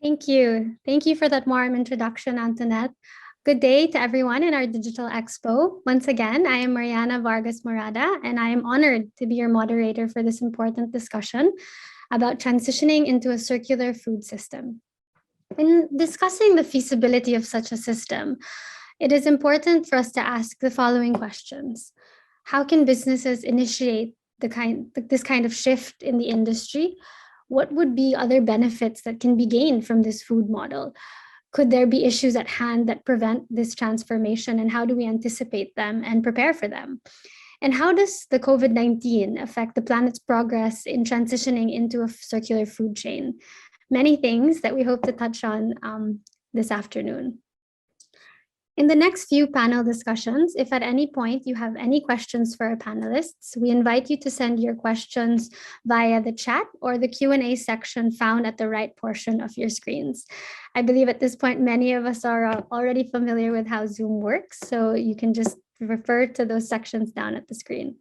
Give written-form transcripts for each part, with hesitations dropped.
Thank you. Thank you for that warm introduction, Antoinette. Good day to everyone in our digital expo. Once again, I am Mariana Vargas Morada, and I am honored to be your moderator for this important discussion about transitioning into a circular food system. In discussing the feasibility of such a system, it is important for us to ask the following questions. How can businesses initiate this kind of shift in the industry? What would be other benefits that can be gained from this food model? Could there be issues at hand that prevent this transformation, and how do we anticipate them and prepare for them? And how does the COVID-19 affect the planet's progress in transitioning into a circular food chain? Many things that we hope to touch on this afternoon. In the next few panel discussions, if at any point you have any questions for our panelists, we invite you to send your questions via the chat or the Q&A section found at the right portion of your screens. I believe at this point, many of us are already familiar with how Zoom works, so you can just refer to those sections down at the screen.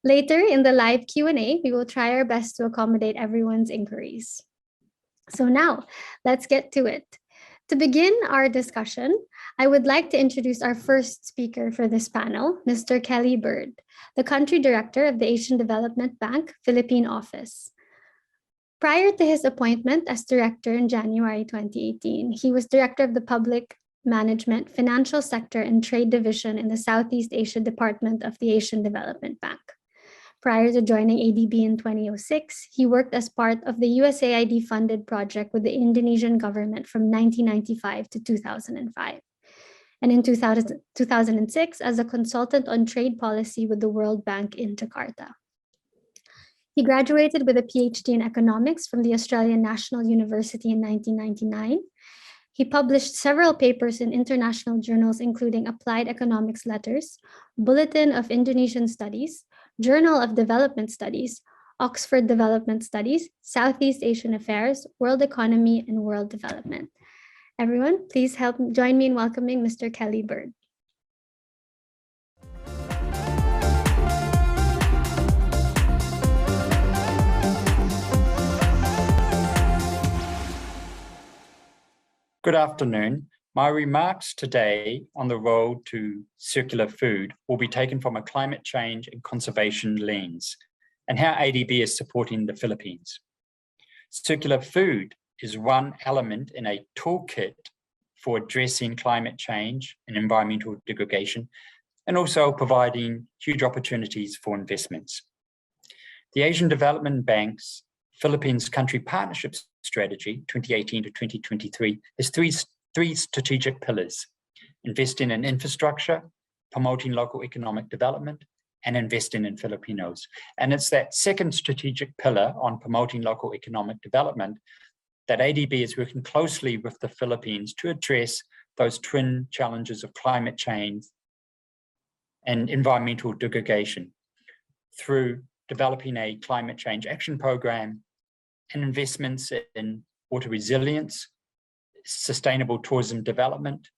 Later in the live Q&A, we will try our best to accommodate everyone's inquiries. So now, let's get to it. To begin our discussion, I would like to introduce our first speaker for this panel, Mr. Kelly Bird, the Country Director of the Asian Development Bank, Philippine Office. Prior to his appointment as Director in January 2018, he was Director of the Public Management, Financial Sector and Trade Division in the Southeast Asia Department of the Asian Development Bank. Prior to joining ADB in 2006, he worked as part of the USAID-funded project with the Indonesian government from 1995 to 2005. And in 2006, as a consultant on trade policy with the World Bank in Jakarta. He graduated with a PhD in economics from the Australian National University in 1999. He published several papers in international journals, including Applied Economics Letters, Bulletin of Indonesian Studies, Journal of Development Studies, Oxford Development Studies, Southeast Asian Affairs, World Economy, and World Development. Everyone, please join me in welcoming Mr. Kelly Bird. Good afternoon. My remarks today on the road to circular food will be taken from a climate change and conservation lens and how ADB is supporting the Philippines. Circular food is one element in a toolkit for addressing climate change and environmental degradation, and also providing huge opportunities for investments. The Asian Development Bank's Philippines Country Partnership Strategy 2018 to 2023 has three strategic pillars: investing in infrastructure, promoting local economic development, and investing in Filipinos. And it's that second strategic pillar on promoting local economic development that ADB is working closely with the Philippines to address those twin challenges of climate change and environmental degradation through developing a climate change action program and investments in water resilience, sustainable tourism development,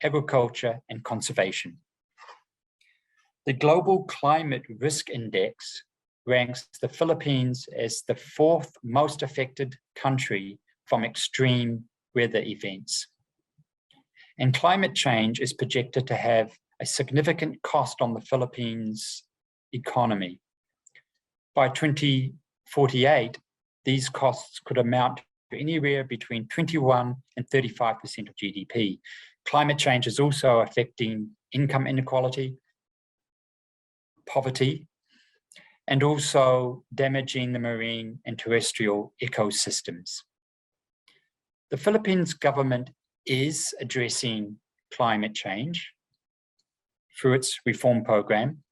agriculture, and conservation. The Global Climate Risk Index ranks the Philippines as the fourth most affected country from extreme weather events. And climate change is projected to have a significant cost on the Philippines' economy. By 2048, these costs could amount to anywhere between 21 and 35% of GDP. Climate change is also affecting income inequality, poverty, and also damaging the marine and terrestrial ecosystems. The Philippines government is addressing climate change through its reform program,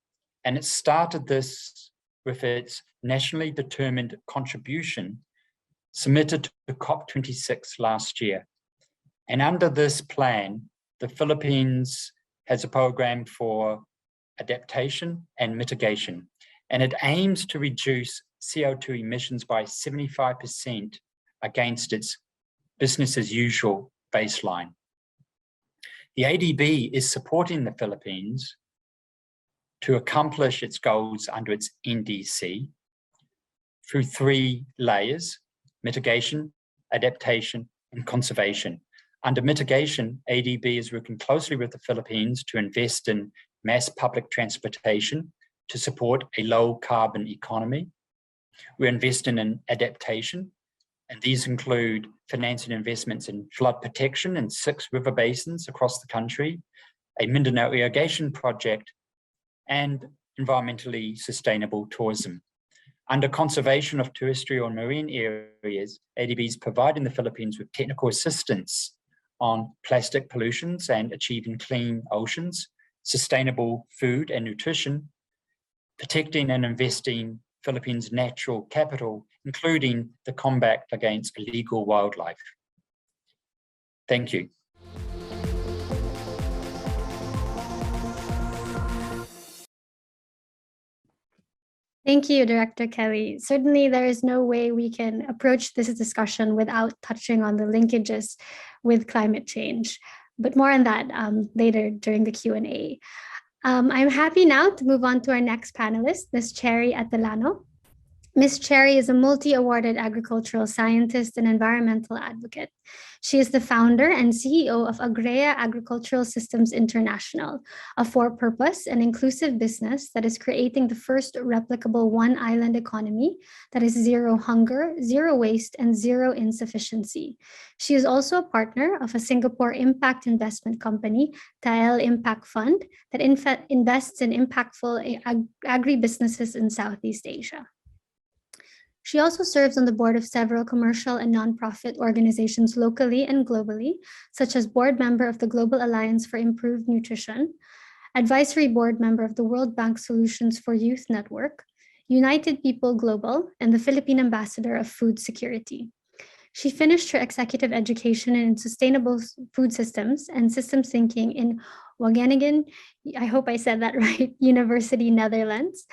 and it started this with its nationally determined contribution submitted to COP26 last year. And under this plan, the Philippines has a program for adaptation and mitigation, and it aims to reduce CO2 emissions by 75% against its business as usual baseline. The ADB is supporting the Philippines to accomplish its goals under its NDC through three layers: mitigation, adaptation, and conservation. Under mitigation, ADB is working closely with the Philippines to invest in mass public transportation to support a low carbon economy. We're investing in adaptation, and these include financing investments in flood protection in 6 river basins across the country, a Mindanao irrigation project, and environmentally sustainable tourism. Under conservation of terrestrial and marine areas, ADB is providing the Philippines with technical assistance on plastic pollutions and achieving clean oceans, sustainable food and nutrition, protecting and investing Philippines' natural capital, including the combat against illegal wildlife. Thank you. Thank you, Director Kelly. Certainly, there is no way we can approach this discussion without touching on the linkages with climate change, but more on that later during the Q&A. I'm happy now to move on to our next panelist, Ms. Cherrie Atellano. Ms. Cherrie is a multi-awarded agricultural scientist and environmental advocate. She is the founder and CEO of Agrea Agricultural Systems International, a for-purpose and inclusive business that is creating the first replicable one-island economy that is zero hunger, zero waste, and zero insufficiency. She is also a partner of a Singapore impact investment company, Tael Impact Fund, that invests in impactful agribusinesses in Southeast Asia. She also serves on the board of several commercial and nonprofit organizations locally and globally, such as board member of the Global Alliance for Improved Nutrition, advisory board member of the World Bank Solutions for Youth Network, United People Global, and the Philippine Ambassador of Food Security. She finished her executive education in sustainable food systems and systems thinking in Wageningen, I hope I said that right, University, Netherlands,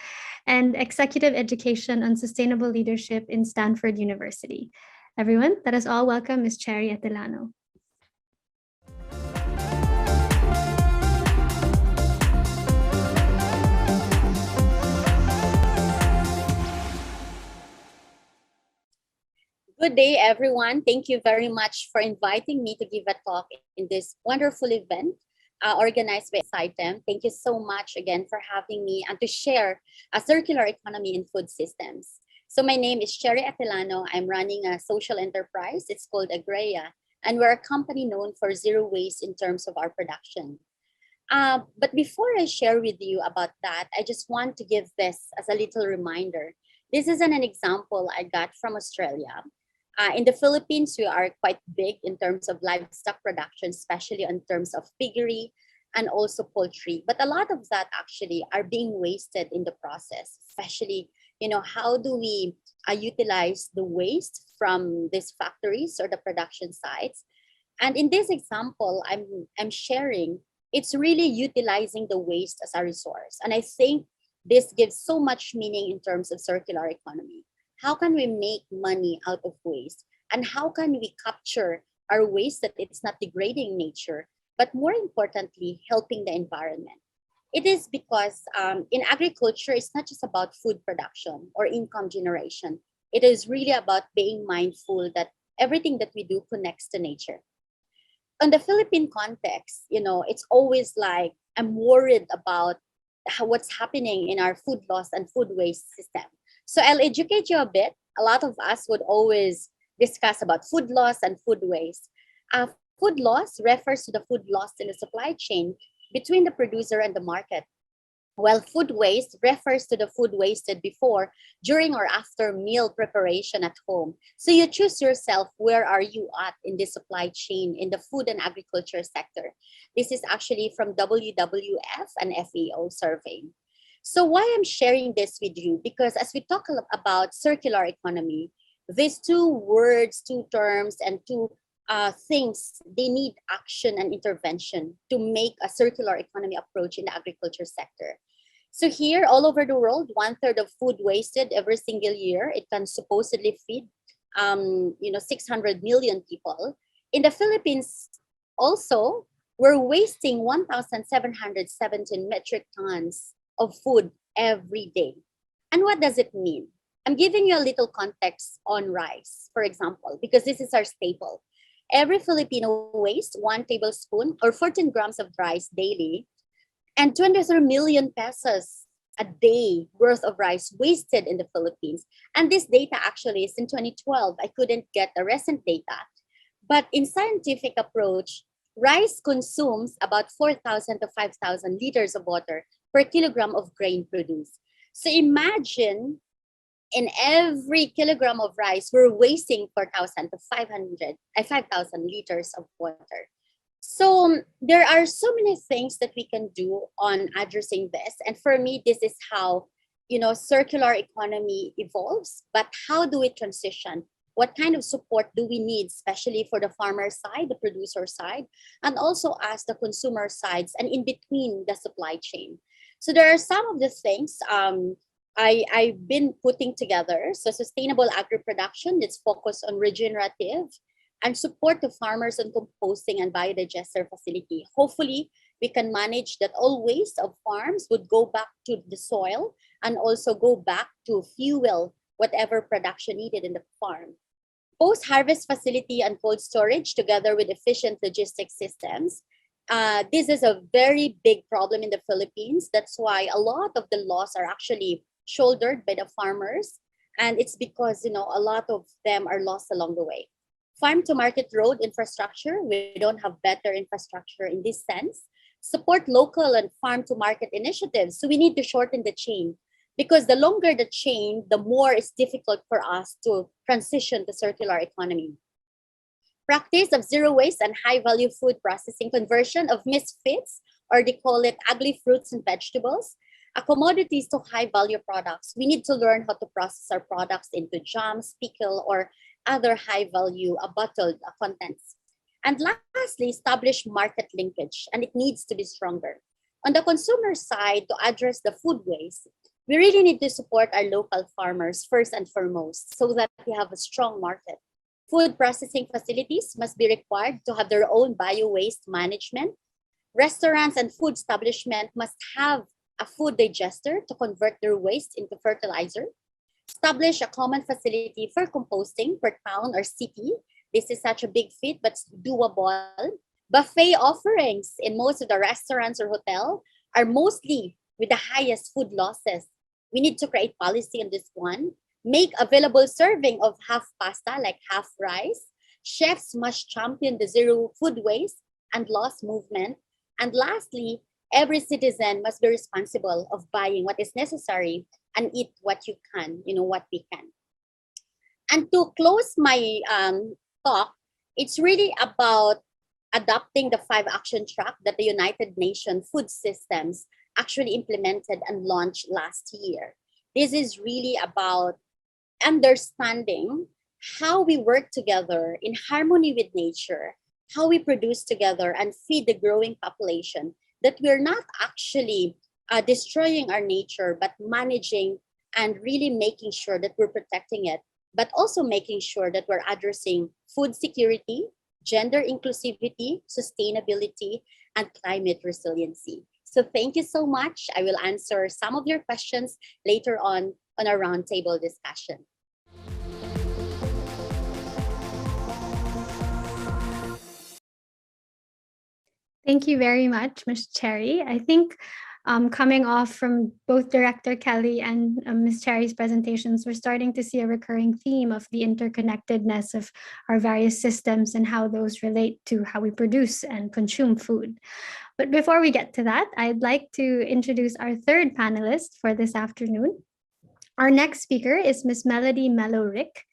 and executive education on sustainable leadership in Stanford University. Everyone, let us all welcome Ms. Cherrie Atellano. Good day, everyone. Thank you very much for inviting me to give a talk in this wonderful event organized by SciTem. Thank you so much again for having me and to share a circular economy in food systems. So my name is Cherrie Atellano. I'm running a social enterprise. It's called Agrea, and we're a company known for zero waste in terms of our production. But before I share with you about that, I just want to give this as a little reminder. This is an example I got from Australia. In the Philippines, we are quite big in terms of livestock production, especially in terms of piggery and also poultry. But a lot of that actually are being wasted in the process, especially, how do we utilize the waste from these factories or the production sites? And in this example, I'm sharing, it's really utilizing the waste as a resource. And I think this gives so much meaning in terms of circular economy. How can we make money out of waste? And how can we capture our waste that it's not degrading nature, but more importantly, helping the environment? It is because in agriculture, it's not just about food production or income generation. It is really about being mindful that everything that we do connects to nature. On the Philippine context, it's always like I'm worried about what's happening in our food loss and food waste system. So I'll educate you a bit. A lot of us would always discuss about food loss and food waste. Food loss refers to the food lost in the supply chain between the producer and the market, while food waste refers to the food wasted before, during, or after meal preparation at home. So you choose yourself, where are you at in this supply chain in the food and agriculture sector? This is actually from WWF and FAO survey. So why I'm sharing this with you, because as we talk about circular economy, these two words, two terms, and two things, they need action and intervention to make a circular economy approach in the agriculture sector. So here, all over the world, 1/3 of food wasted every single year. It can supposedly feed, 600 million people. In the Philippines, also, we're wasting 1,717 metric tons of food every day. And what does it mean? I'm giving you a little context on rice, for example, because this is our staple. Every Filipino wastes 1 tablespoon or 14 grams of rice daily, and 23 million pesos a day worth of rice wasted in the Philippines. And this data actually is in 2012. I couldn't get the recent data. But in scientific approach, rice consumes about 4,000 to 5,000 liters of water per kilogram of grain produced. So imagine in every kilogram of rice, we're wasting 4,000 to 5,000 liters of water. So there are so many things that we can do on addressing this. And for me, this is how, circular economy evolves. But how do we transition? What kind of support do we need, especially for the farmer side, the producer side, and also as the consumer sides and in between the supply chain? So there are some of the things I've been putting together. So sustainable agri-production that's focused on regenerative and support the farmers on composting and biodigester facility. Hopefully, we can manage that all waste of farms would go back to the soil and also go back to fuel whatever production needed in the farm. Post-harvest facility and cold storage together with efficient logistics systems. This is a very big problem in the Philippines. That's why a lot of the laws are actually shouldered by the farmers. And it's because, a lot of them are lost along the way. Farm to market road infrastructure, we don't have better infrastructure in this sense. Support local and farm to market initiatives. So we need to shorten the chain, because the longer the chain, the more it's difficult for us to transition to circular economy. Practice of zero waste and high value food processing, conversion of misfits, or they call it ugly fruits and vegetables, commodities to high value products. We need to learn how to process our products into jams, pickle, or other high value bottled contents. And lastly, establish market linkage, and it needs to be stronger. On the consumer side, to address the food waste, we really need to support our local farmers first and foremost so that we have a strong market. Food processing facilities must be required to have their own bio-waste management. Restaurants and food establishments must have a food digester to convert their waste into fertilizer. Establish a common facility for composting per town or city. This is such a big feat, but doable. Buffet offerings in most of the restaurants or hotel are mostly with the highest food losses. We need to create policy on this one. Make available serving of half pasta, like half rice. Chefs must champion the zero food waste and loss movement. And lastly, every citizen must be responsible of buying what is necessary and eat what you can, what we can. And to close my talk, it's really about adopting the 5 action track that the United Nations Food Systems actually implemented and launched last year. This is really about understanding how we work together in harmony with nature, how we produce together and feed the growing population, that we're not actually destroying our nature, but managing and really making sure that we're protecting it, but also making sure that we're addressing food security, gender inclusivity, sustainability, and climate resiliency. So thank you so much. I will answer some of your questions later on our roundtable discussion. Thank you very much, Ms. Cherrie. I think coming off from both Director Kelly and Ms. Cherrie's presentations, we're starting to see a recurring theme of the interconnectedness of our various systems and how those relate to how we produce and consume food. But before we get to that, I'd like to introduce our third panelist for this afternoon. Our next speaker is Ms. Melo-Rijk.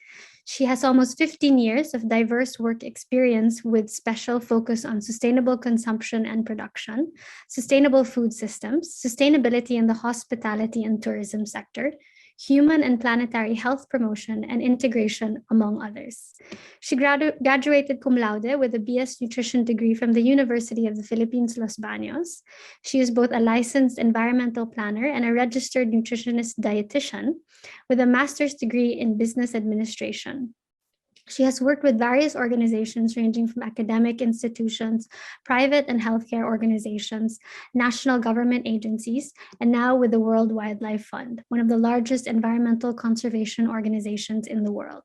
She has almost 15 years of diverse work experience with special focus on sustainable consumption and production, sustainable food systems, sustainability in the hospitality and tourism sector, human and planetary health promotion, and integration, among others. She graduated cum laude with a BS Nutrition degree from the University of the Philippines, Los Baños. She is both a licensed environmental planner and a registered nutritionist dietitian with a master's degree in business administration. She has worked with various organizations ranging from academic institutions, private and healthcare organizations, national government agencies, and now with the World Wildlife Fund, one of the largest environmental conservation organizations in the world.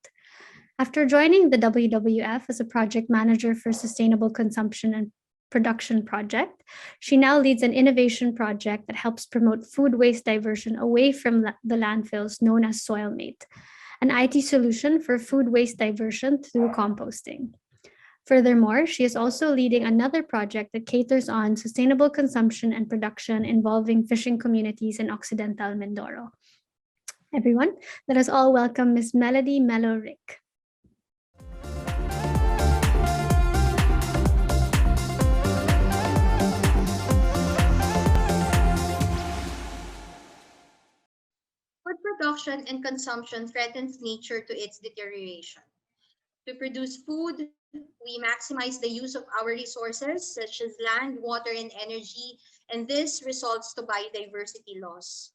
After joining the WWF as a project manager for sustainable consumption and production project, she now leads an innovation project that helps promote food waste diversion away from the landfills known as SoilMate, an IT solution for food waste diversion through composting. Furthermore, she is also leading another project that caters on sustainable consumption and production involving fishing communities in Occidental Mindoro. Everyone, let us all welcome Ms. Melody Melo-Rijk. Food production and consumption threatens nature to its deterioration. To produce food, we maximize the use of our resources such as land, water, and energy, and this results to biodiversity loss.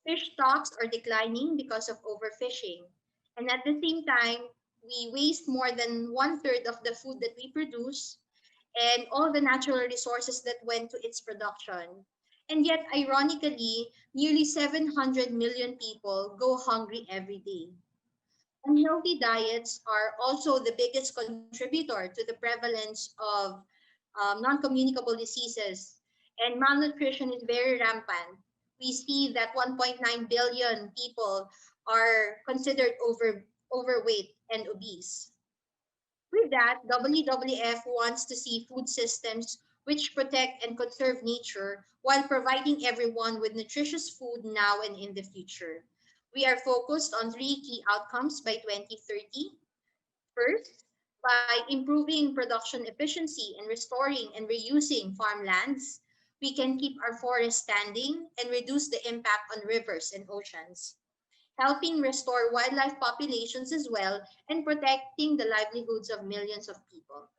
Fish stocks are declining because of overfishing, and at the same time, we waste more than 1/3 of the food that we produce and all the natural resources that went to its production. And yet, ironically, nearly 700 million people go hungry every day. Unhealthy diets are also the biggest contributor to the prevalence of non-communicable diseases, and malnutrition is very rampant. We see that 1.9 billion people are considered overweight and obese. With that, WWF wants to see food systems which protect and conserve nature while providing everyone with nutritious food now and in the future. We are focused on three key outcomes by 2030. First, by improving production efficiency and restoring and reusing farmlands, we can keep our forests standing and reduce the impact on rivers and oceans, helping restore wildlife populations as well, and protecting the livelihoods of millions of people.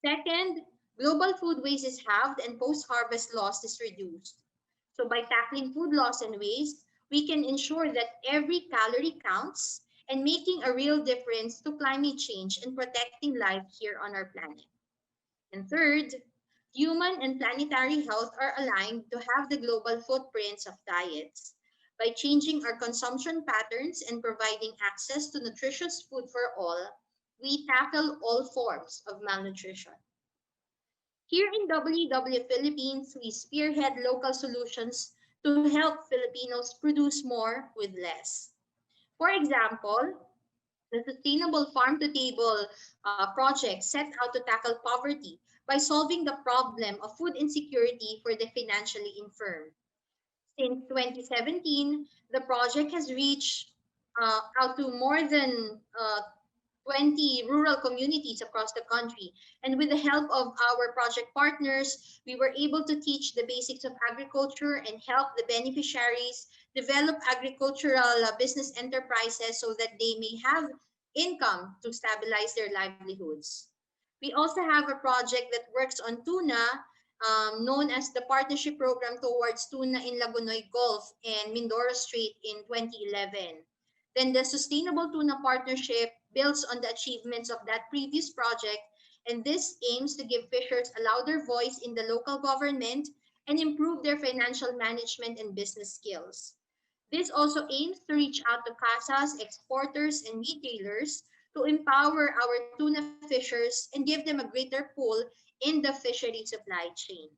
Second, global food waste is halved and post-harvest loss is reduced. So by tackling food loss and waste, we can ensure that every calorie counts and making a real difference to climate change and protecting life here on our planet. And third, human and planetary health are aligned to have the global footprints of diets. By changing our consumption patterns and providing access to nutritious food for all, we tackle all forms of malnutrition. Here in WWF Philippines, we spearhead local solutions to help Filipinos produce more with less. For example, the Sustainable Farm to Table project set out to tackle poverty by solving the problem of food insecurity for the financially infirm. Since 2017, the project has reached out to more than 20 rural communities across the country. And with the help of our project partners, we were able to teach the basics of agriculture and help the beneficiaries develop agricultural business enterprises so that they may have income to stabilize their livelihoods. We also have a project that works on tuna, known as the Partnership Program Towards Tuna in Lagunoy Gulf and Mindoro Strait in 2011. Then the Sustainable Tuna Partnership builds on the achievements of that previous project, and this aims to give fishers a louder voice in the local government and improve their financial management and business skills. This also aims to reach out to casas, exporters, and retailers to empower our tuna fishers and give them a greater pull in the fishery supply chain.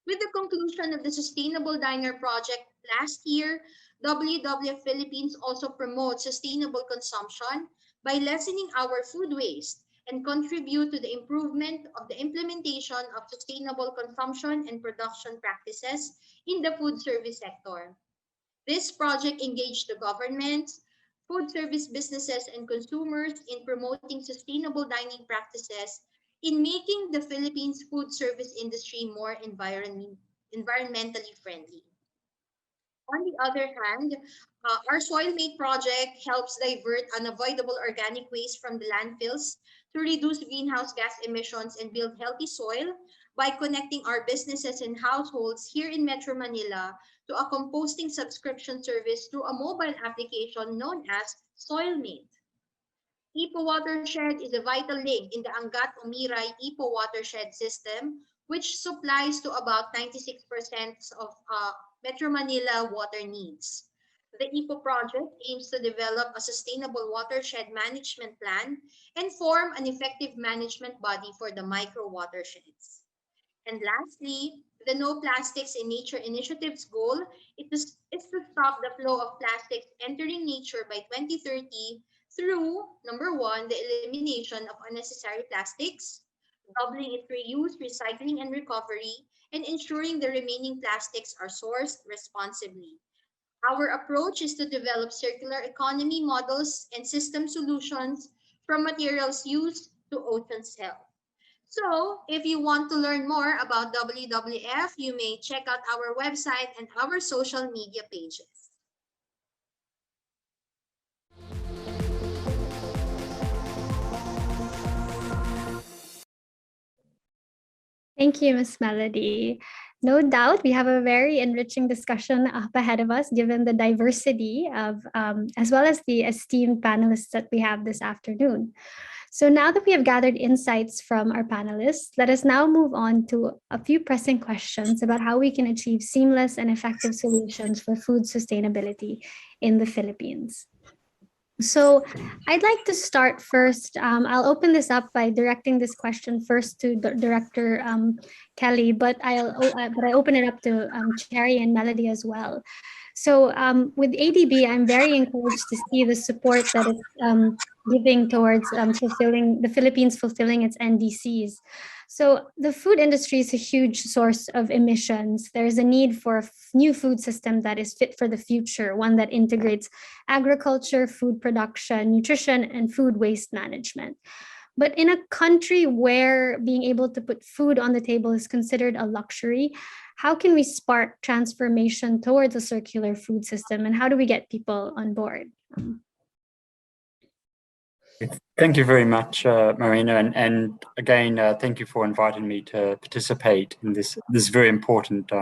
With the conclusion of the Sustainable Diner project last year, WWF Philippines also promotes sustainable consumption by lessening our food waste and contribute to the improvement of the implementation of sustainable consumption and production practices in the food service sector. This project engaged the government, food service businesses, and consumers in promoting sustainable dining practices in making the Philippines food service industry more environmentally friendly. On the other hand, our SoilMate project helps divert unavoidable organic waste from the landfills to reduce greenhouse gas emissions and build healthy soil by connecting our businesses and households here in Metro Manila to a composting subscription service through a mobile application known as SoilMate. Ipo Watershed is a vital link in the Angat Umiray Ipo Watershed system, which supplies to about 96% of Metro Manila water needs. The EPO project aims to develop a sustainable watershed management plan and form an effective management body for the micro watersheds. And lastly, the No Plastics in Nature initiative's goal is to stop the flow of plastics entering nature by 2030 through, number one, the elimination of unnecessary plastics, doubling its reuse, recycling, and recovery, and ensuring the remaining plastics are sourced responsibly. Our approach is to develop circular economy models and system solutions from materials used to ocean's health. So, if you want to learn more about WWF, you may check out our website and our social media pages. Thank you, Miss Melody. No doubt we have a very enriching discussion up ahead of us, given the diversity of, as well as the esteemed panelists that we have this afternoon. So now that we have gathered insights from our panelists, let us now move on to a few pressing questions about how we can achieve seamless and effective solutions for food sustainability in the Philippines. So I'd like to start first. I'll open this up by directing this question first to Director Kelly, but I open it up to Cherrie and Melody as well. So with ADB, I'm very encouraged to see the support that it's giving towards fulfilling the Philippines fulfilling its NDCs. So the food industry is a huge source of emissions. There's a need for a new food system that is fit for the future, one that integrates agriculture, food production, nutrition, and food waste management. But in a country where being able to put food on the table is considered a luxury, how can we spark transformation towards a circular food system, and how do we get people on board? Thank you very much, Marina, and again, thank you for inviting me to participate in this very important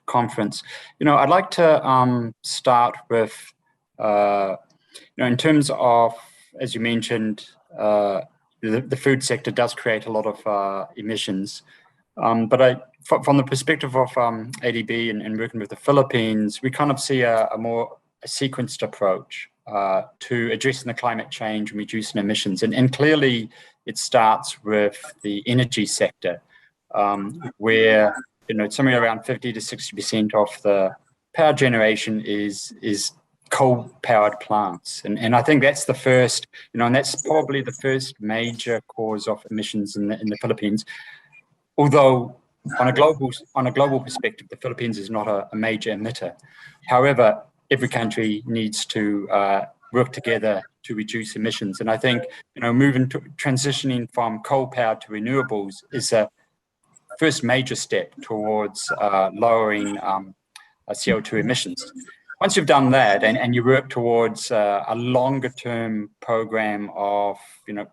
conference. I'd like to start with, in terms of, as you mentioned, the food sector does create a lot of emissions, but from the perspective of ADB and working with the Philippines, we kind of see a more sequenced approach to addressing the climate change and reducing emissions. And clearly it starts with the energy sector, where somewhere around 50 to 60% of the power generation is coal-powered plants. And I think that's the first, and that's probably the first major cause of emissions in the Philippines. Although on a global perspective, the Philippines is not a major emitter. However, every country needs to work together to reduce emissions. And I think, transitioning from coal power to renewables is a first major step towards lowering CO2 emissions. Once you've done that and you work towards a longer term program of,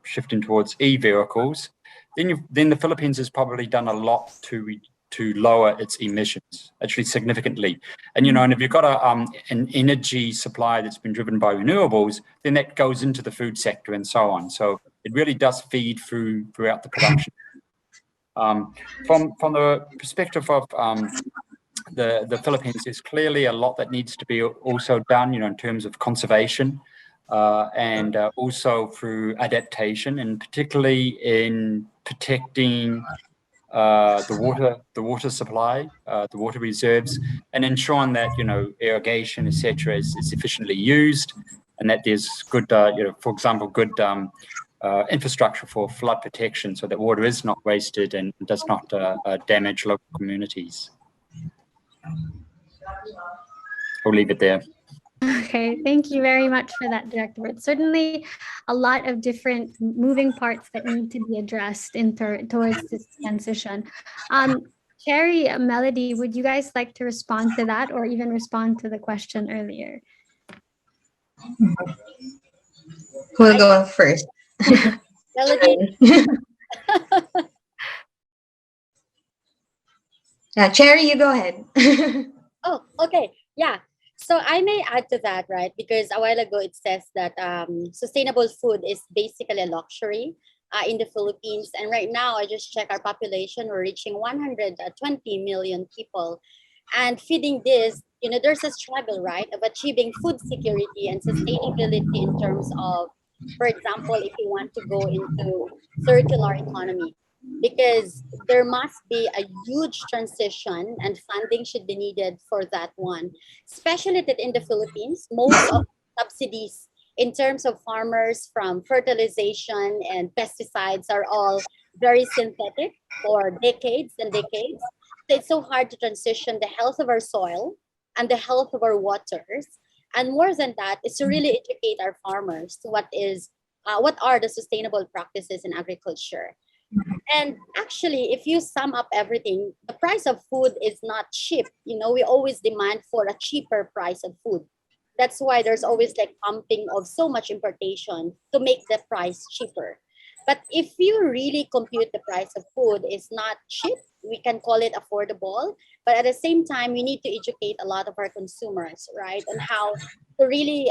shifting towards e-vehicles, then the Philippines has probably done a lot to lower its emissions, actually significantly. And, and if you've got an energy supply that's been driven by renewables, then that goes into the food sector and so on. So it really does feed throughout the production. From the perspective of the Philippines, there's clearly a lot that needs to be also done, in terms of conservation and also through adaptation, and particularly in protecting the water supply, the water reserves, and ensuring that irrigation, etc., is efficiently used, and that there's good, for example, good infrastructure for flood protection, so that water is not wasted and does not damage local communities. I'll leave it there. Okay, thank you very much for that, Director. It's certainly a lot of different moving parts that need to be addressed towards this transition. Cherrie, Melody, would you guys like to respond to that, or even respond to the question earlier? Who'll go first? Melody. Yeah, Cherrie, you go ahead. Oh, okay. Yeah. So I may add to that, right? Because a while ago it says that sustainable food is basically a luxury in the Philippines. And right now, I just checked our population, we're reaching 120 million people. And feeding this there's a struggle, right, of achieving food security and sustainability in terms of, for example, if you want to go into circular economy, because there must be a huge transition and funding should be needed for that one, especially that in the Philippines, most of subsidies in terms of farmers from fertilization and pesticides are all very synthetic for decades and decades. So it's so hard to transition the health of our soil and the health of our waters. And more than that, is to really educate our farmers to what are the sustainable practices in agriculture. And actually, if you sum up everything, the price of food is not cheap. We always demand for a cheaper price of food. That's why there's always like pumping of so much importation to make the price cheaper. But if you really compute the price of food is not cheap, we can call it affordable. But at the same time, we need to educate a lot of our consumers, right, on how to really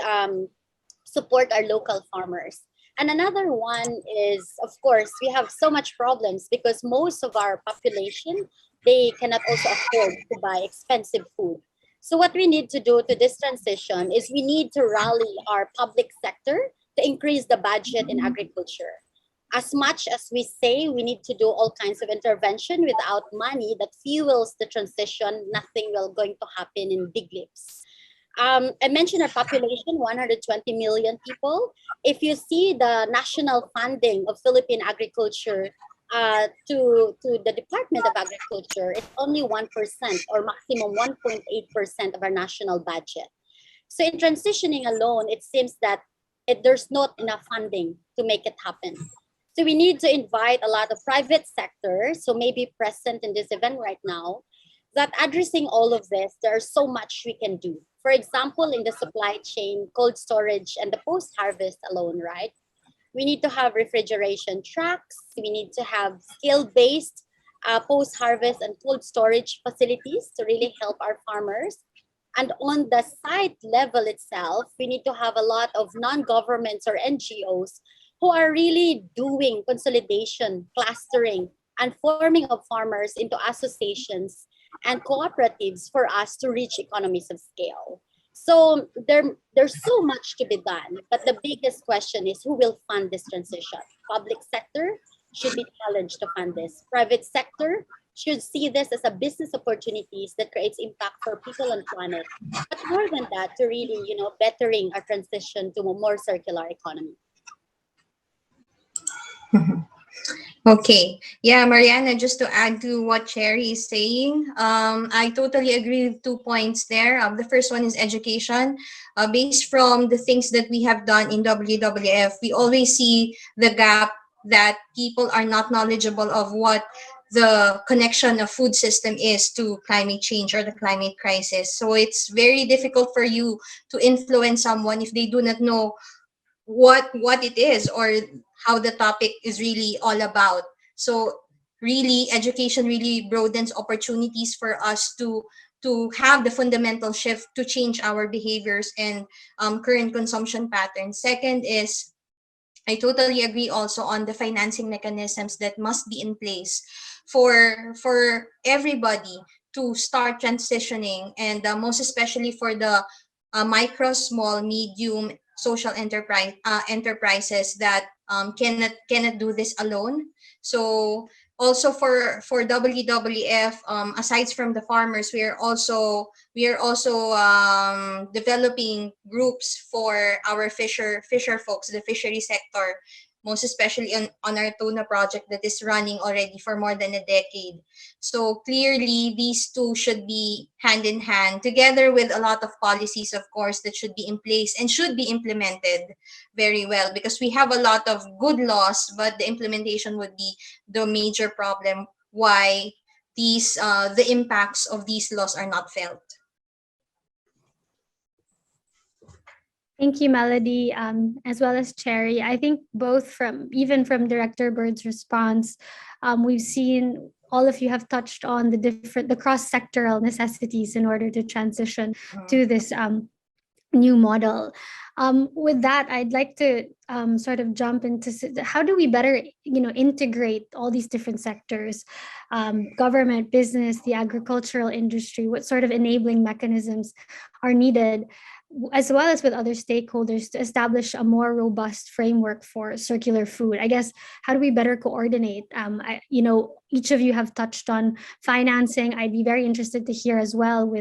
support our local farmers. And another one is, of course, we have so much problems because most of our population, they cannot also afford to buy expensive food. So what we need to do to this transition is we need to rally our public sector to increase the budget in agriculture. As much as we say we need to do all kinds of intervention without money that fuels the transition, nothing will going to happen in big leaps. I mentioned our population, 120 million people. If you see the national funding of Philippine agriculture to the Department of Agriculture, it's only 1% or maximum 1.8% of our national budget. So in transitioning alone, it seems that there's not enough funding to make it happen. So we need to invite a lot of private sectors, so maybe present in this event right now, that addressing all of this, there's so much we can do. For example, in the supply chain, cold storage, and the post-harvest alone, right? We need to have refrigeration trucks. We need to have skill-based post-harvest and cold storage facilities to really help our farmers. And on the site level itself, we need to have a lot of non-governments or NGOs who are really doing consolidation, clustering, and forming of farmers into associations and cooperatives for us to reach economies of scale. So there's so much to be done, but the biggest question is who will fund this transition? Public sector should be challenged to fund this. Private sector should see this as a business opportunities that creates impact for people and planet. But more than that, to really, bettering our transition to a more circular economy. Okay. Yeah, Mariana, just to add to what Cherrie is saying, I totally agree with 2 points there. The first one is education. Based from the things that we have done in WWF, we always see the gap that people are not knowledgeable of what the connection of food system is to climate change or the climate crisis. So it's very difficult for you to influence someone if they do not know what it is or how the topic is really all about. So really education really broadens opportunities for us to have the fundamental shift to change our behaviors and current consumption patterns. Second is, I totally agree also on the financing mechanisms that must be in place for everybody to start transitioning, and most especially for the micro, small, medium social enterprises that cannot do this alone. So also for WWF, aside from the farmers, we are also developing groups for our fisher folks, the fishery sector, most especially on our tuna project that is running already for more than a decade. So clearly, these two should be hand in hand, together with a lot of policies, of course, that should be in place and should be implemented very well, because we have a lot of good laws, but the implementation would be the major problem why the impacts of these laws are not felt. Thank you, Melody, as well as Cherrie. I think both even from Director Bird's response, we've seen all of you have touched on the cross-sectoral necessities in order to transition to this new model. With that, I'd like to sort of jump into how do we better, integrate all these different sectors, government, business, the agricultural industry. What sort of enabling mechanisms are needed, as well as with other stakeholders, to establish a more robust framework for circular food? I guess, how do we better coordinate? Each of you have touched on financing. I'd be very interested to hear as well,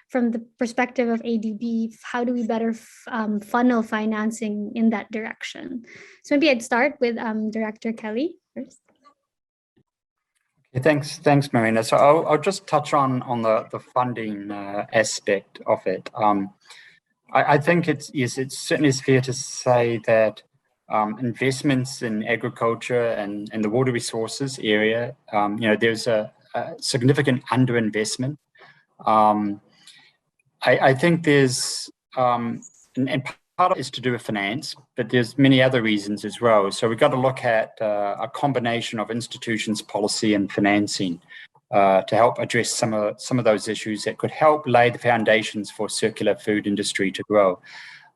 from the perspective of ADB, how do we better funnel financing in that direction? So maybe I'd start with Director Kelly first. Okay, thanks, Marina. So I'll just touch on the funding aspect of it. I think it certainly is fair to say that investments in agriculture and the water resources area, there's a significant underinvestment. I think there's, and part of it is to do with finance, but there's many other reasons as well. So we've got to look at a combination of institutions, policy, and financing to help address some of those issues that could help lay the foundations for circular food industry to grow.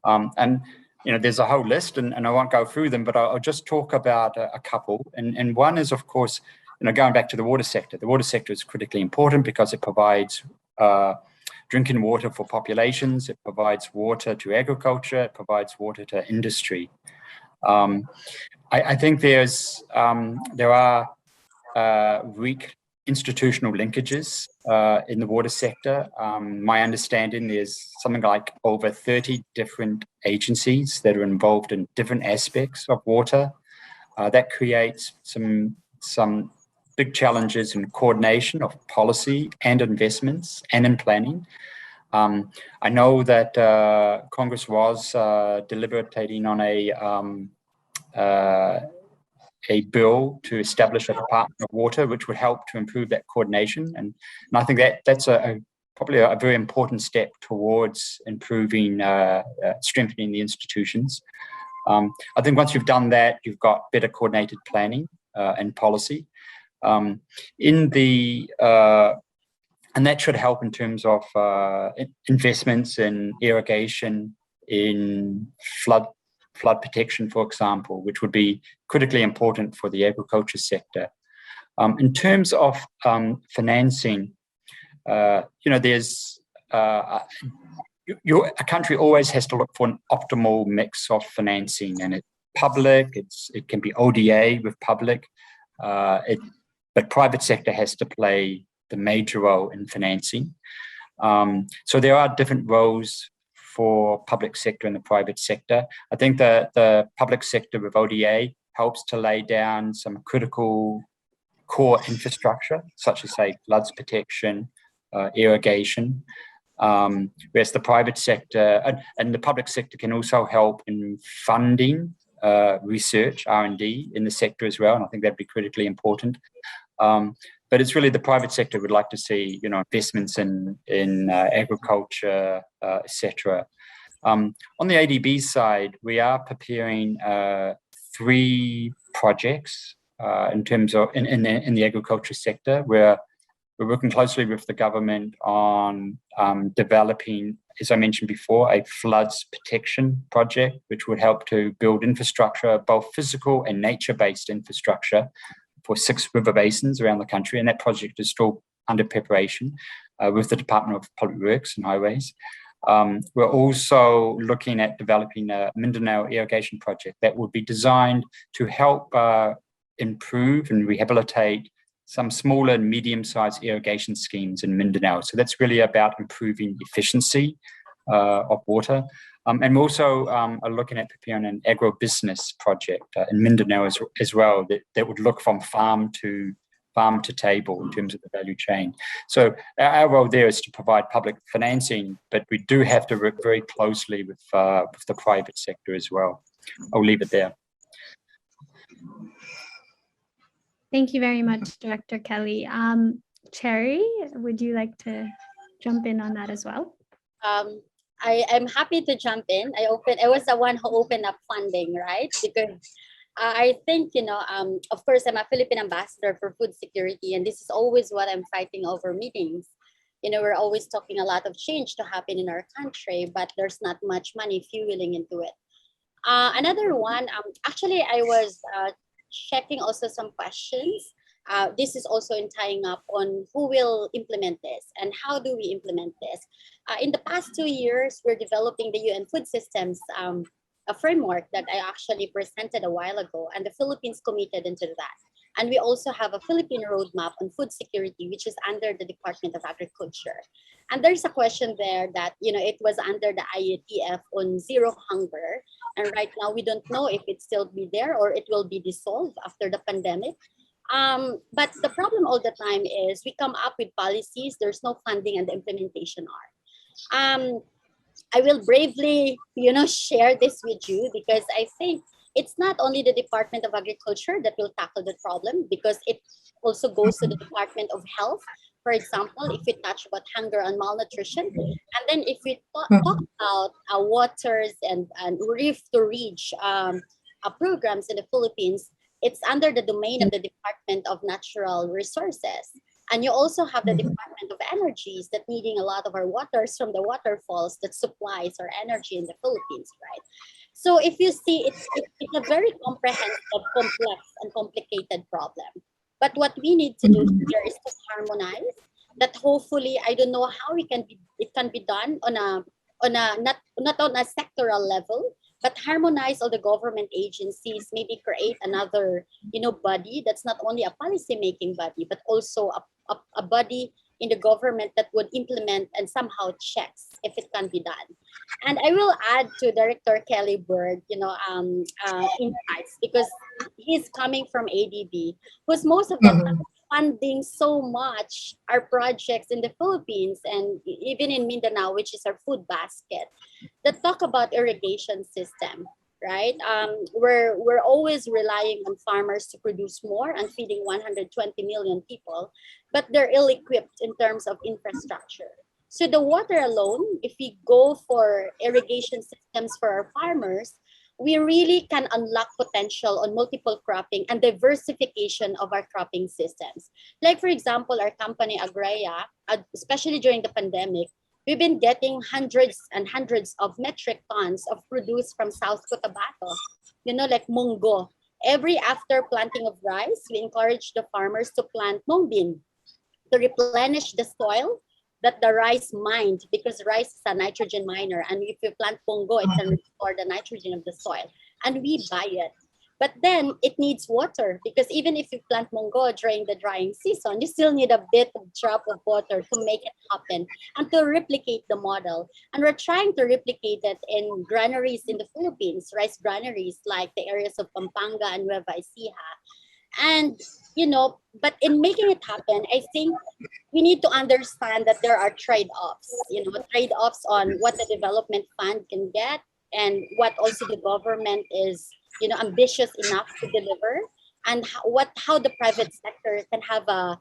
And there's a whole list, and I won't go through them, but I'll just talk about a couple. And one is, of course, going back to the water sector. The water sector is critically important because it provides drinking water for populations, it provides water to agriculture, it provides water to industry. I think there are weak institutional linkages in the water sector. My understanding is something like over 30 different agencies that are involved in different aspects of water. That creates some big challenges in coordination of policy and investments and in planning. I know that Congress was deliberating on a bill to establish a Department of Water, which would help to improve that coordination. And I think that's probably a very important step towards improving, strengthening the institutions. I think once you've done that, you've got better coordinated planning and policy. And that should help in terms of investments in irrigation, in flood protection, for example, which would be critically important for the agriculture sector. In terms of financing, there's a country always has to look for an optimal mix of financing, and it's public. It can be ODA with public. But private sector has to play the major role in financing. So there are different roles for public sector and the private sector. I think the public sector with ODA helps to lay down some critical core infrastructure, such as, say, floods protection, irrigation, whereas the private sector and the public sector can also help in funding research, R&D in the sector as well, and I think that'd be critically important. But it's really the private sector would like to see, investments in agriculture, etc. On the ADB side, we are preparing 3 projects in terms of in the agriculture sector, where we're working closely with the government on developing, as I mentioned before, a floods protection project, which would help to build infrastructure, both physical and nature-based infrastructure, for 6 river basins around the country. And that project is still under preparation with the Department of Public Works and Highways. We're also looking at developing a Mindanao irrigation project that would be designed to help improve and rehabilitate some smaller and medium-sized irrigation schemes in Mindanao. So that's really about improving efficiency of water. And we're also are looking at preparing an agribusiness project in Mindanao as well that would look from farm to table in terms of the value chain. So our role there is to provide public financing, but we do have to work very closely with the private sector as well. I'll leave it there. Thank you very much, Director Kelly. Cherrie, would you like to jump in on that as well? I'm happy to jump in. I was the one who opened up funding, right? Because I think, of course, I'm a Philippine ambassador for food security, and this is always what I'm fighting over meetings. we're always talking a lot of change to happen in our country, but there's not much money fueling into it. Another one, actually, I was checking also some questions. This is also in tying up on who will implement this and how do we implement this. In the past 2 years, we're developing the UN Food Systems a framework that I actually presented a while ago, and the Philippines committed into that. And we also have a Philippine roadmap on food security, which is under the Department of Agriculture. And there's a question there that, it was under the IATF on zero hunger. And right now, we don't know if it still be there or it will be dissolved after the pandemic. But the problem all the time is we come up with policies, there's no funding, and the implementation are. I will bravely, share this with you because I think it's not only the Department of Agriculture that will tackle the problem, because it also goes to the Department of Health. For example, if we touch about hunger and malnutrition, and then if we talk about waters and reef to reach programs in the Philippines, it's under the domain of the Department of Natural Resources. And you also have the Department of Energies that needing a lot of our waters from the waterfalls that supplies our energy in the Philippines, right? So if you see, it's a very comprehensive, complex, and complicated problem. But what we need to do here is to harmonize that. Hopefully, I don't know how it can be done on a not on a sectoral level, but harmonize all the government agencies, maybe create another body that's not only a policy making body, but also a body in the government that would implement and somehow checks if it can be done. And I will add to Director Kelly Bird, insights, because he's coming from ADB, who's most of the time funding so much our projects in the Philippines and even in Mindanao, which is our food basket, that talk about irrigation system, right? We're always relying on farmers to produce more and feeding 120 million people, but they're ill-equipped in terms of infrastructure. So the water alone, if we go for irrigation systems for our farmers, we really can unlock potential on multiple cropping and diversification of our cropping systems. Like, for example, our company Agraya, especially during the pandemic, we've been getting hundreds and hundreds of metric tons of produce from South Cotabato, like munggo. Every after planting of rice, we encourage the farmers to plant mung bean to replenish the soil that the rice mined, because rice is a nitrogen miner. And if you plant pongo, it can restore the nitrogen of the soil. And we buy it. But then it needs water, because even if you plant mongo during the drying season, you still need a bit of drop of water to make it happen and to replicate the model. And we're trying to replicate it in granaries in the Philippines, rice granaries like the areas of Pampanga and Nueva Ecija. And, but in making it happen, I think we need to understand that there are trade-offs, trade-offs on what the development fund can get and what also the government is, ambitious enough to deliver, and how the private sector can have a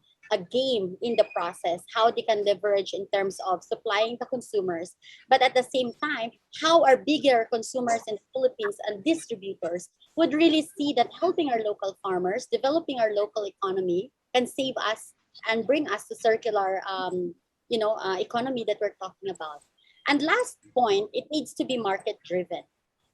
game in the process, how they can leverage in terms of supplying the consumers, but at the same time, how our bigger consumers in the Philippines and distributors would really see that helping our local farmers, developing our local economy can save us and bring us to circular, economy that we're talking about. And last point, it needs to be market driven.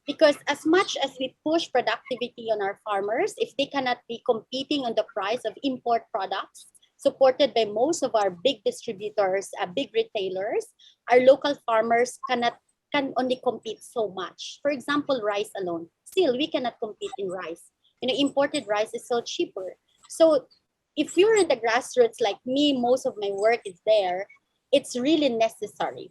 Because as much as we push productivity on our farmers, if they cannot be competing on the price of import products, supported by most of our big distributors, big retailers, our local farmers can only compete so much. For example, rice alone. Still, we cannot compete in rice. Imported rice is so cheaper. So if you're in the grassroots like me, most of my work is there, it's really necessary.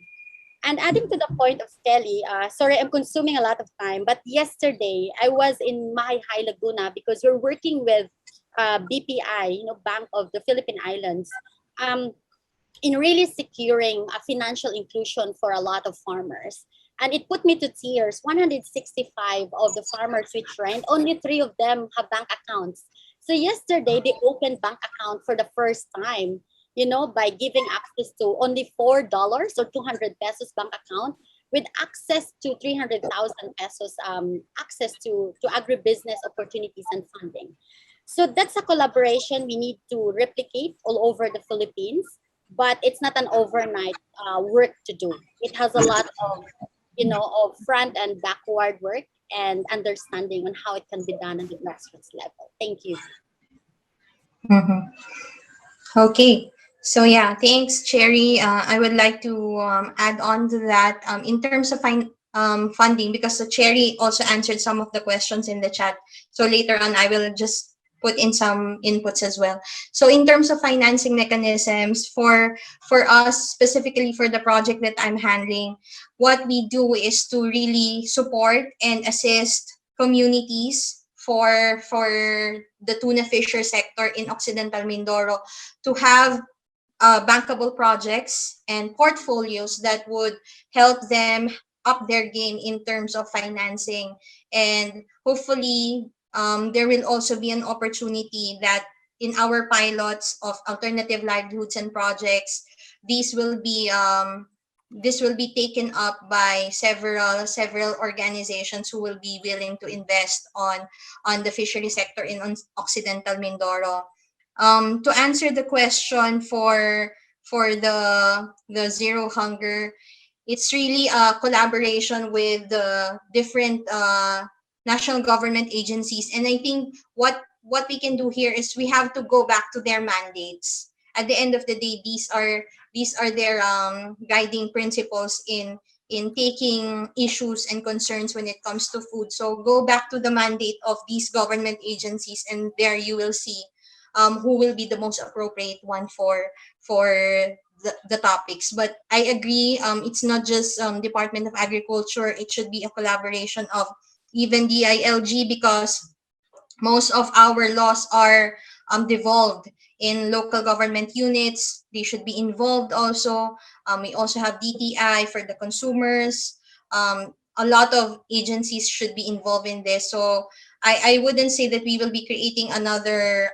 And adding to the point of Kelly, sorry, I'm consuming a lot of time, but yesterday I was in Mahai Laguna because we're working with BPI, Bank of the Philippine Islands, in really securing a financial inclusion for a lot of farmers. And it put me to tears. 165 of the farmers we trained, only 3 of them have bank accounts. So yesterday they opened bank account for the first time, by giving access to only $4 or 200 pesos bank account with access to 300,000 pesos, access to agribusiness opportunities and funding. So that's a collaboration we need to replicate all over the Philippines. but it's not an overnight work to do. It has a lot of, of front and backward work and understanding on how it can be done on the grassroots level. Thank you. Mhm. Okay. So yeah, thanks, Cherry. I would like to add on to that in terms of funding, because Cherry also answered some of the questions in the chat. So later on, I will just put in some inputs as well. So in terms of financing mechanisms for us, specifically for the project that I'm handling, what we do is to really support and assist communities for the tuna fisher sector in Occidental Mindoro to have bankable projects and portfolios that would help them up their game in terms of financing. And hopefully, there will also be an opportunity that in our pilots of alternative livelihoods and projects, these will be taken up by several organizations who will be willing to invest on the fishery sector in Occidental Mindoro. To answer the question for the zero hunger, it's really a collaboration with the different national government agencies, and I think what we can do here is we have to go back to their mandates. At the end of the day, these are their guiding principles in taking issues and concerns when it comes to food. So go back to the mandate of these government agencies, and there you will see who will be the most appropriate one for the topics. But I agree, it's not just Department of Agriculture. It should be a collaboration of even DILG, because most of our laws are devolved in local government units. They should be involved also. We also have DTI for the consumers. A lot of agencies should be involved in this. So I wouldn't say that we will be creating another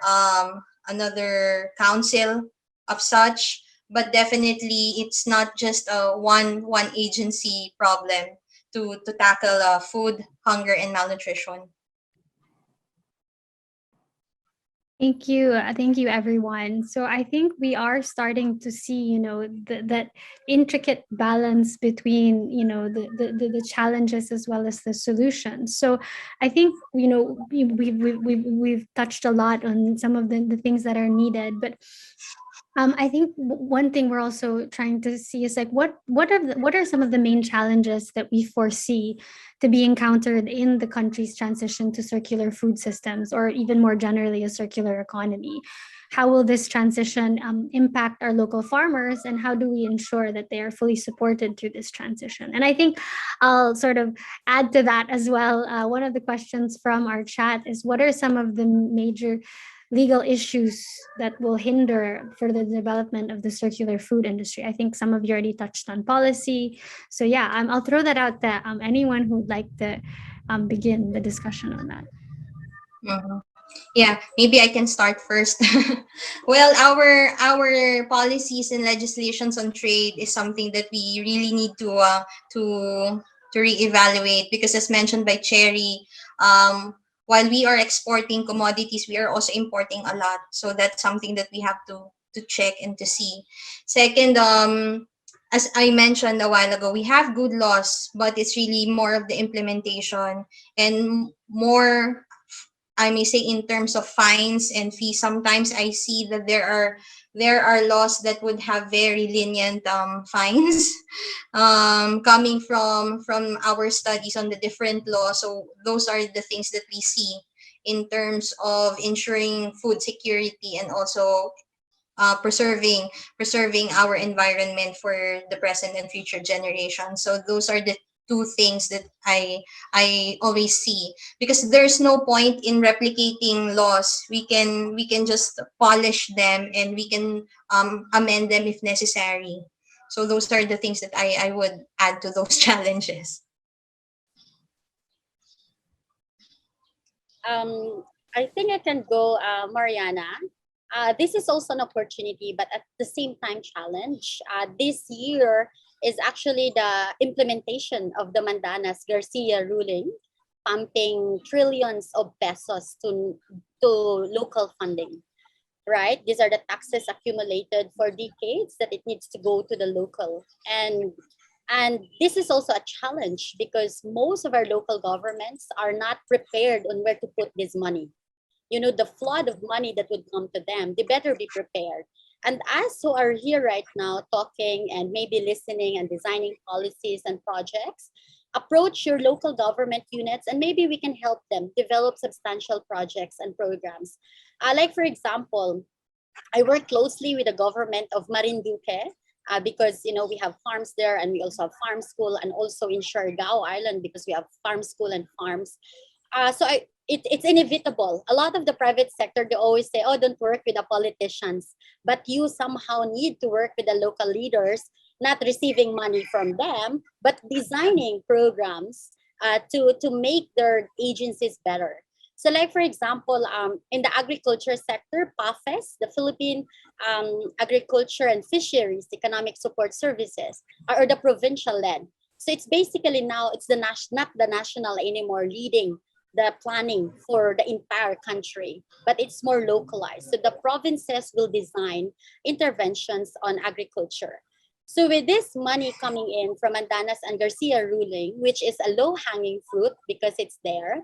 council of such, but definitely it's not just a one agency problem to tackle food, hunger, and malnutrition. Thank you, everyone. So I think we are starting to see, that intricate balance between, the challenges as well as the solutions. So I think, we've touched a lot on some of the things that are needed, but I think one thing we're also trying to see is like what are some of the main challenges that we foresee to be encountered in the country's transition to circular food systems, or even more generally a circular economy. How will this transition impact our local farmers, and how do we ensure that they are fully supported through this transition? And I think I'll sort of add to that as well. One of the questions from our chat is, what are some of the major legal issues that will hinder for the development of the circular food industry? I think some of you already touched on policy. So yeah, I'll throw that out there. Anyone who'd like to begin the discussion on that. Mhm. Yeah, maybe I can start first. Well, our policies and legislations on trade is something that we really need to reevaluate, because as mentioned by Cherrie, while we are exporting commodities, we are also importing a lot. So that's something that we have to check and to see. Second, as I mentioned a while ago, we have good laws, but it's really more of the implementation and more, I may say, in terms of fines and fees. Sometimes I see that there are laws that would have very lenient fines coming from our studies on the different laws. So those are the things that we see in terms of ensuring food security and also preserving our environment for the present and future generations. So those are the two things that I always see, because there's no point in replicating laws. We can just polish them, and we can amend them if necessary. So those are the things that I would add to those challenges. I think I can go, Mariana. This is also an opportunity, but at the same time challenge. This year is actually the implementation of the Mandanas Garcia ruling, pumping trillions of pesos to local funding. right? These are the taxes accumulated for decades that it needs to go to the local. And this is also a challenge because most of our local governments are not prepared on where to put this money. You know, the flood of money that would come to them, they better be prepared. And us who are here right now talking and maybe listening and designing policies and projects, approach your local government units and maybe we can help them develop substantial projects and programs. Like for example, I work closely with the government of Marinduque because you know we have farms there and we also have farm school, and also in Siargao Island because we have farm school and farms. It's inevitable. A lot of the private sector, they always say, oh, don't work with the politicians, but you somehow need to work with the local leaders, not receiving money from them, but designing programs to make their agencies better. So like, for example, in the agriculture sector, PAFES, the Philippine Agriculture and Fisheries Economic Support Services, are the provincial led. So it's basically now, it's not the national anymore leading the planning for the entire country, but it's more localized. So the provinces will design interventions on agriculture. So with this money coming in from Andanas and Garcia ruling, which is a low-hanging fruit because it's there,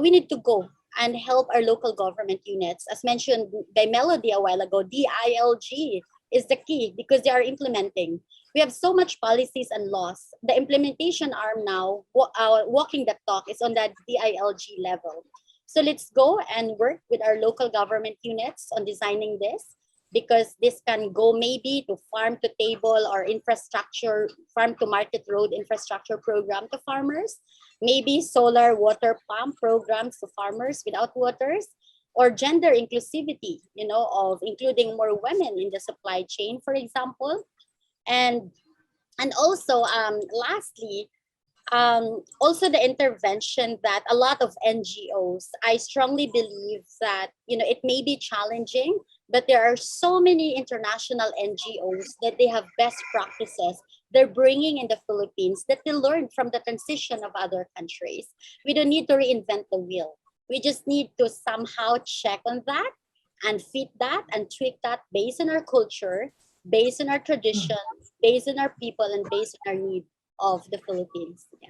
we need to go and help our local government units. As mentioned by Melody a while ago, DILG is the key because they are implementing. We have so much policies and laws. The implementation arm now, walking the talk, is on that DILG level. So let's go and work with our local government units on designing this, because this can go maybe to farm to table or infrastructure, farm to market road infrastructure program to farmers, maybe solar water pump programs to farmers without waters, or gender inclusivity, you know, of including more women in the supply chain, for example. And also, lastly, also the intervention that a lot of NGOs, I strongly believe that, you know, it may be challenging, but there are so many international NGOs that they have best practices they're bringing in the Philippines that they learned from the transition of other countries. We don't need to reinvent the wheel. We just need to somehow check on that and fit that and tweak that based on our culture, based on our traditions, based on our people, and based on our need of the Philippines. Yeah.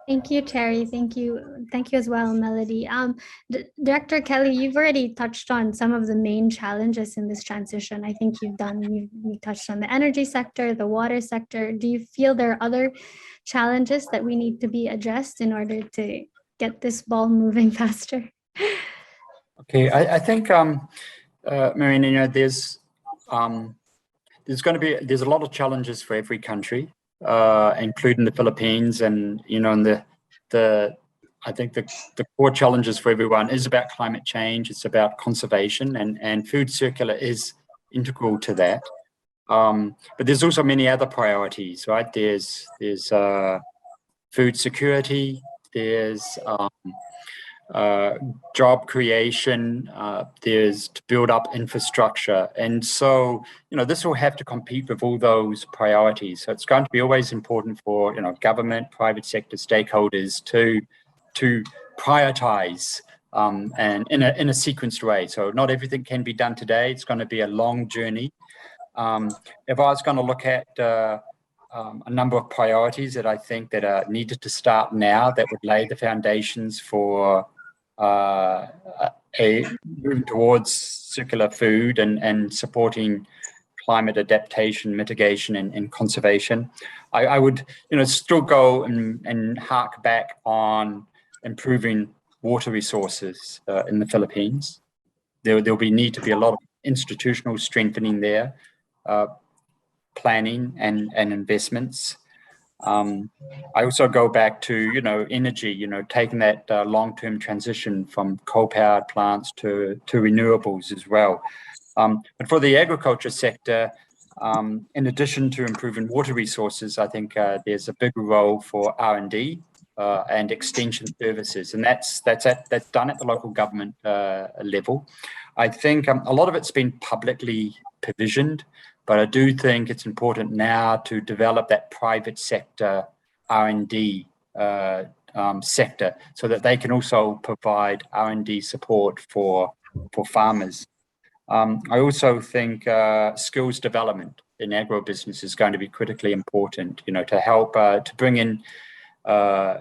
Thank you, Cherrie. Thank you. Thank you as well, Melody. Director Kelly, you've already touched on some of the main challenges in this transition. I think you touched on the energy sector, the water sector. Do you feel there are other challenges that we need to be addressed in order to get this ball moving faster? Okay, I think, Marina, you know, there's a lot of challenges for every country, including the Philippines, and you know, and I think the core challenges for everyone is about climate change. It's about conservation, and food circular is integral to that. But there's also many other priorities, right? There's food security. There's job creation, there's to build up infrastructure. And so, you know, this will have to compete with all those priorities. So it's going to be always important for, you know, government, private sector stakeholders to prioritize and in a sequenced way. So not everything can be done today. It's going to be a long journey. If I was going to look at a number of priorities that I think that are needed to start now, that would lay the foundations for a move towards circular food and supporting climate adaptation, mitigation, and conservation. I would, you know, still go and hark back on improving water resources in the Philippines. There'll need to be a lot of institutional strengthening there, planning and investments. I also go back to, you know, energy, you know, taking that long-term transition from coal-powered plants to renewables as well. But for the agriculture sector, in addition to improving water resources, I think there's a bigger role for R&D and extension services, and that's done at the local government level. I think a lot of it's been publicly provisioned, but I do think it's important now to develop that private sector R&D sector, so that they can also provide R&D support for farmers. I also think skills development in agribusiness is going to be critically important, to help to bring in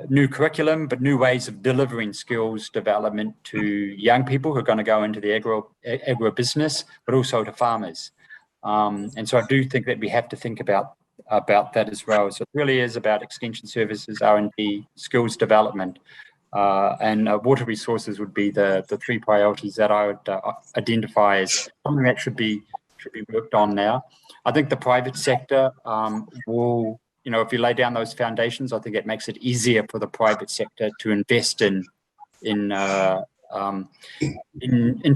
new curriculum, but new ways of delivering skills development to young people who are going to go into the agribusiness, but also to farmers. And so I do think that we have to think about that as well. So it really is about extension services, R&D, skills development, and water resources would be the three priorities that I would identify as something that should be worked on now. I think the private sector will, if you lay down those foundations, I think it makes it easier for the private sector to invest into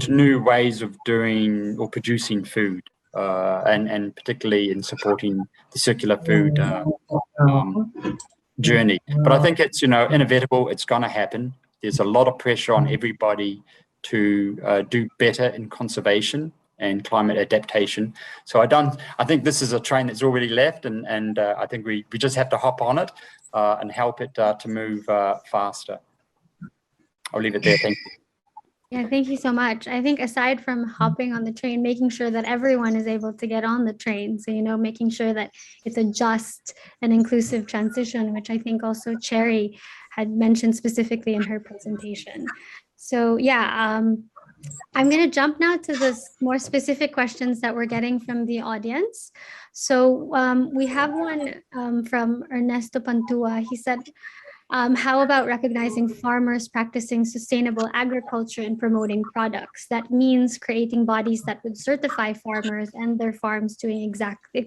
new ways of doing or producing food, and particularly in supporting the circular food journey. But I think it's inevitable. It's going to happen. There's a lot of pressure on everybody to do better in conservation and climate adaptation. So I think this is a train that's already left, and I think we just have to hop on it and help it to move faster. I'll leave it there. Thank you. Yeah, thank you so much. I think aside from hopping on the train, making sure that everyone is able to get on the train. So, making sure that it's a just and inclusive transition, which I think also Cherrie had mentioned specifically in her presentation. So yeah, I'm going to jump now to the more specific questions that we're getting from the audience. So we have one from Ernesto Pantua. He said, how about recognizing farmers practicing sustainable agriculture and promoting products? That means creating bodies that would certify farmers and their farms doing exactly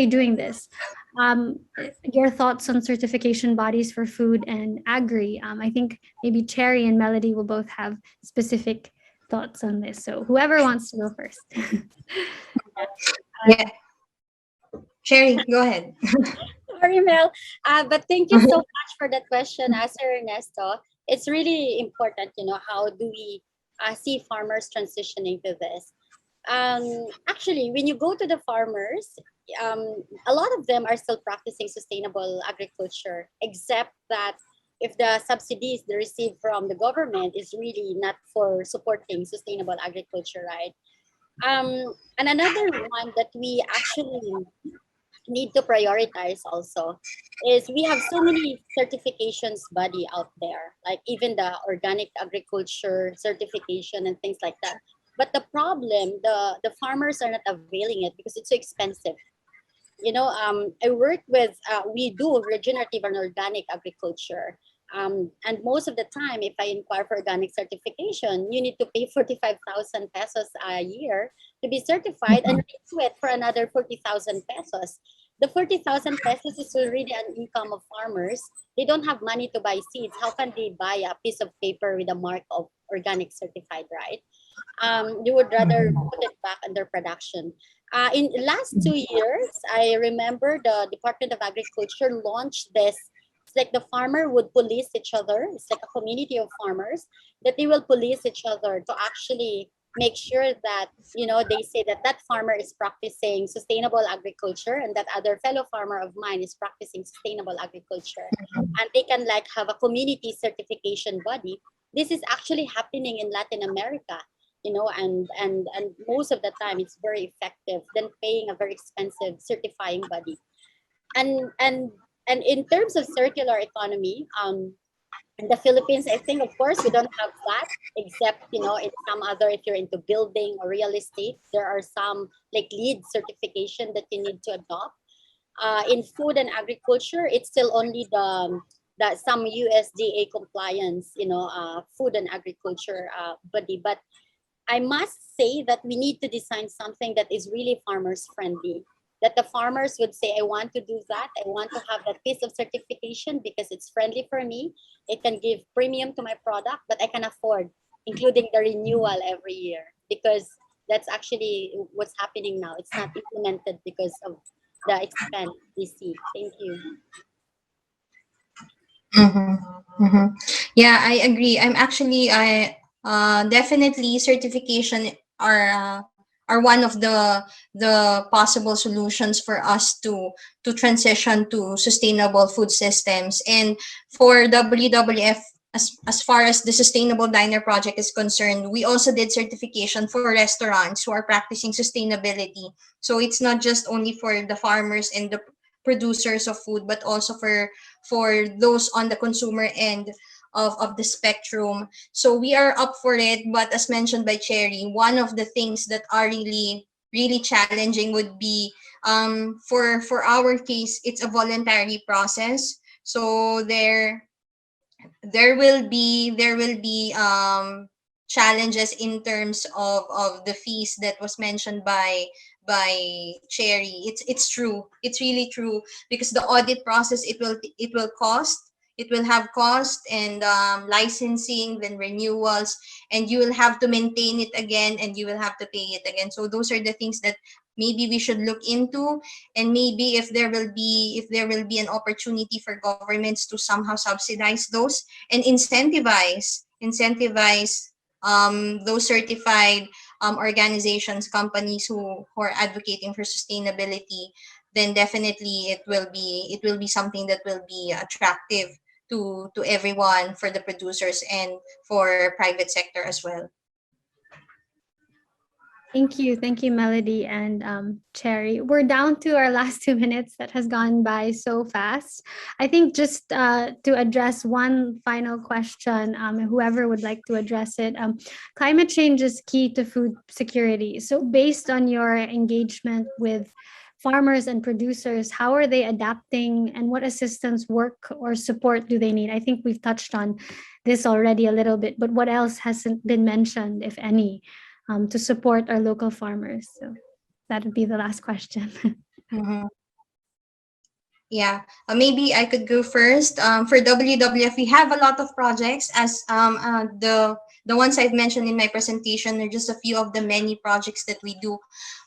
doing this. Your thoughts on certification bodies for food and agri? I think maybe Cherrie and Melody will both have specific thoughts on this. So whoever wants to go first. Yeah. Cherrie, go ahead. Sorry, Mel. But thank you so much for that question, Sir Ernesto. It's really important, how do we see farmers transitioning to this? Actually, when you go to the farmers, a lot of them are still practicing sustainable agriculture, except that if the subsidies they receive from the government is really not for supporting sustainable agriculture, right? And another one that we actually need to prioritize also is we have so many certifications body out there, like even the organic agriculture certification and things like that. But the problem, the farmers are not availing it because it's so expensive. I work with, we do regenerative and organic agriculture. And most of the time, if I inquire for organic certification, you need to pay 45,000 pesos a year to be certified and renew it for another 40,000 pesos. The 40,000 pesos is already an income of farmers. They don't have money to buy seeds. How can they buy a piece of paper with a mark of organic certified, right? They would rather put it back under production. In the last 2 years, I remember the Department of Agriculture launched this. It's like the farmer would police each other. It's like a community of farmers that they will police each other to actually make sure that, they say that that farmer is practicing sustainable agriculture and that other fellow farmer of mine is practicing sustainable agriculture. And they can have a community certification body. This is actually happening in Latin America. And most of the time it's very effective than paying a very expensive certifying body. And in terms of circular economy, in the Philippines, I think, of course, we don't have that, except, in some other, if you're into building or real estate, there are some like LEED certification that you need to adopt. In food and agriculture, it's still only the some USDA compliance, food and agriculture body. But I must say that we need to design something that is really farmers friendly, that the farmers would say, I want to do that. I want to have that piece of certification because it's friendly for me. It can give premium to my product, but I can afford including the renewal every year, because that's actually what's happening now. It's not implemented because of the expense we see. Thank you. Yeah, I agree. I definitely certification are are one of the possible solutions for us to transition to sustainable food systems. And for WWF, as far as the Sustainable Diner Project is concerned, we also did certification for restaurants who are practicing sustainability. So it's not just only for the farmers and the producers of food, but also for those on the consumer end of the spectrum. So we are up for it, but as mentioned by Cherrie, one of the things that are really challenging would be for our case, it's a voluntary process. So there will be challenges in terms of the fees that was mentioned by Cherrie. It's true. It's really true, because the audit process, it will have cost, and licensing, then renewals, and you will have to maintain it again, and you will have to pay it again. So those are the things that maybe we should look into, and maybe if there will be an opportunity for governments to somehow subsidize those and incentivize those certified organizations, companies who are advocating for sustainability, then definitely it will be something that will be attractive to everyone, for the producers and for private sector as well. Thank you, Melody and Cherrie. We're down to our last 2 minutes. That has gone by so fast. I think just to address one final question, whoever would like to address it, climate change is key to food security. So based on your engagement with farmers and producers, how are they adapting, and what assistance, work, or support do they need? I think we've touched on this already a little bit, but what else hasn't been mentioned, if any, to support our local farmers? So that would be the last question. Mhm. Yeah, maybe I could go first. For WWF, we have a lot of projects, as the ones I've mentioned in my presentation are just a few of the many projects that we do.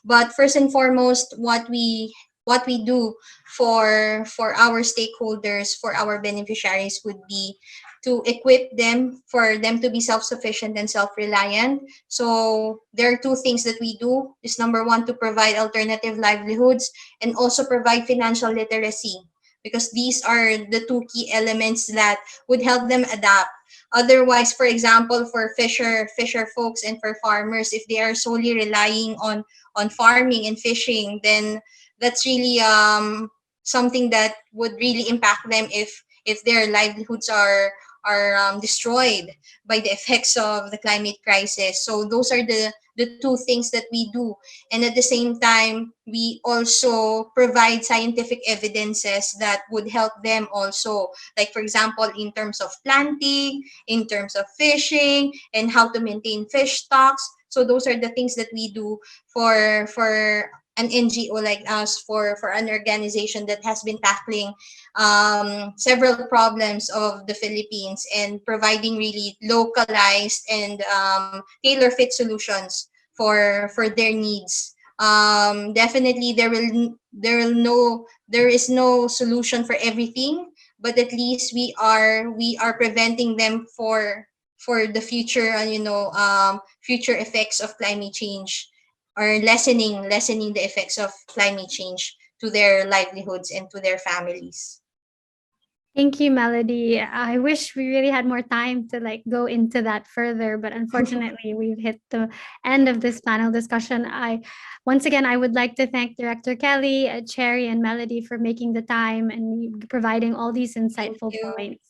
But first and foremost, what we do for our stakeholders, for our beneficiaries, would be to equip them, for them to be self-sufficient and self-reliant. So there are two things that we do. Is number one, to provide alternative livelihoods, and also provide financial literacy, because these are the two key elements that would help them adapt. Otherwise, for example, for fisher folks and for farmers, if they are solely relying on farming and fishing, then that's really something that would really impact them if their livelihoods are destroyed by the effects of the climate crisis. So those are the two things that we do. And at the same time, we also provide scientific evidences that would help them also, like for example, in terms of planting, in terms of fishing, and how to maintain fish stocks. So those are the things that we do for an NGO like us, for an organization that has been tackling several problems of the Philippines and providing really localized and tailor-fit solutions for their needs. Definitely, there is no solution for everything, but at least we are preventing them for the future, future effects of climate change, or lessening the effects of climate change to their livelihoods and to their families. Thank you, Melody. I wish we really had more time to go into that further, but unfortunately we've hit the end of this panel discussion. Once again, I would like to thank Director Kelly, Cherrie, and Melody for making the time and providing all these insightful points.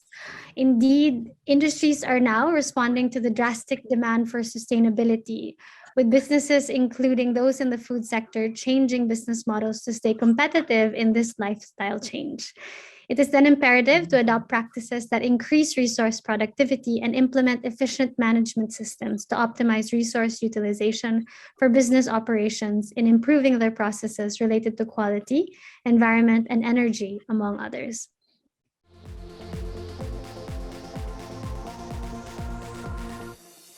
Indeed, industries are now responding to the drastic demand for sustainability, with businesses, including those in the food sector, changing business models to stay competitive in this lifestyle change. It is then imperative to adopt practices that increase resource productivity and implement efficient management systems to optimize resource utilization for business operations in improving their processes related to quality, environment, and energy, among others.